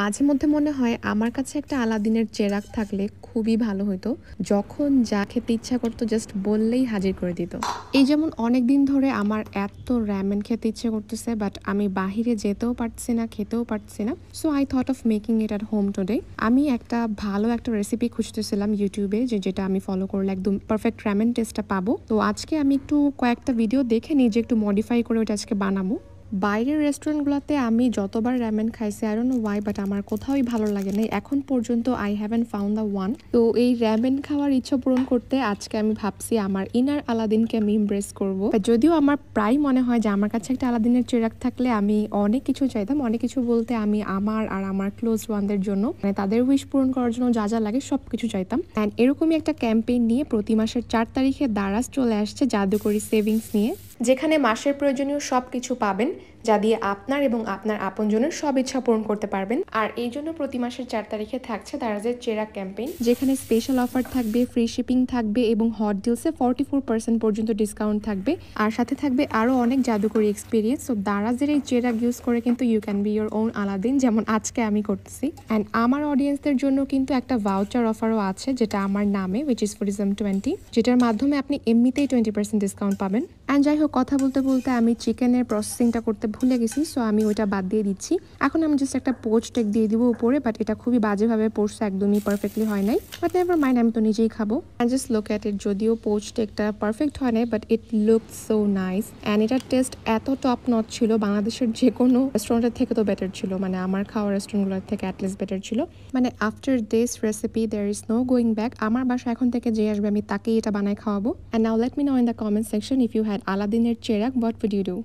মাঝে মধ্যে মনে হয় আমার কাছে একটা আলাদিনের চেরাগ থাকলে খুবই ভালো হতো। যখন যা খেতে ইচ্ছা করতো জাস্ট বললেই হাজির করে দিত। এই যেমন অনেক দিন ধরে আমার এত র‍্যামেন খেতে ইচ্ছে করতেছে, বাট আমি বাহিরে যেতেও পারছি না, খেতেও পারছি না। So I thought of making it at home today. আমি একটা ভালো একটা রেসিপি খুঁজতেছিলাম ইউটিউবে, যেটা আমি ফলো করলে একদম পারফেক্ট র‍্যামেন টেস্টটা পাবো। তো আজকে আমি একটু কয়েকটা ভিডিও দেখে নিজে একটু মডিফাই করে ওটা আজকে বানাবো। বাইরের রেস্টুরেন্টগুলোতে আমি যতবার র‍্যামেন খাইছি, I don't know Y, but আমার কোথাওই ভালো লাগে নাই এখন পর্যন্ত। I haven't found the one. তো এই র‍্যামেন খাওয়ার ইচ্ছা পূরণ করতে আজকে আমি ভাবছি আমার ইনার আলাদিনকে আমি ইমপ্রেস করব। যদিও আমার প্রায় মনে হয় যে আমার কাছে একটা আলাদিনের চেরাগ থাকলে আমি অনেক কিছু চাইতাম। অনেক কিছু বলতে আমি আমার আর আমার ক্লোজ ওয়ানদের জন্য, মানে তাদের উইশ পূরণ করার জন্য যা যা লাগে সবকিছু চাইতাম। অ্যান্ড এরকমই একটা ক্যাম্পেইন নিয়ে প্রতি মাসের 4 তারিখে দারাজ চলে আসছে জাদুকরি সেভিংস নিয়ে, যেখানে মাসের প্রয়োজনীয় সব কিছু পাবেন, যা দিয়ে আপনার এবং আপনার আপনজনের সব ইচ্ছা পূরণ করতে পারবেন। আর এই জন্য প্রতি মাসের 4 তারিখে থাকছে দারাজের চেরাগ ক্যাম্পেইন, যেখানে স্পেশাল অফার থাকবে, ফ্রি শিপিং থাকবে এবং হট ডিলসে 44% পর্যন্ত ডিসকাউন্ট থাকবে। আর সাথে থাকবে আরও অনেক জাদুকরি এক্সপিরিয়েন্স। সো দারাজের এই চেরাগ ইউজ করে কিন্তু you can be your own Aladdin, যেমন আজকে আমি করতেছি। অ্যান্ড আমার অডিয়েন্সদের জন্য কিন্তু একটা ভাউচার অফারও আছে, যেটা আমার নামে, উইচ ইজ FOODISM20, যেটার মাধ্যমে আপনি এমনিতেই 20% ডিসকাউন্ট পাবেন। অ্যান্ড যাই হোক, কথা বলতে বলতে আমি চিকেনের প্রসেসিংটা করতে ভুলে গেছি, সো আমি ওইটা বাদ দিয়ে দিচ্ছি। এখন আমি জাস্ট একটা পোচ টেক দিয়ে দিব উপরে, বাট এটা খুবই বাজেভাবে পড়ছে, একদমই পারফেক্টলি হয় নাই। বাট নেভার মাইন্ড, আমি তো নিজেই খাবো। And just look at it. যদিও পোচ টেকটা পারফেক্ট হয় নাই, but it look so nice. And এটার টেস্ট এত টপ নচ ছিল, বাংলাদেশের যে কোনো রেস্টুরেন্টের থেকে তো বেটার ছিল, মানে আমার খাওয়া রেস্টুরেন্টগুলোর থেকে অ্যাটলিস্ট বেটার ছিল। মানে after this recipe there is no going back. আমার বাসা এখন থেকে যে আসবে আমি তাকেই এটা বানায় খাওয়াবো। And now let me know in the comment section if you had আলাদিনের চেরাগ, হোয়াট উড ইউ ডু?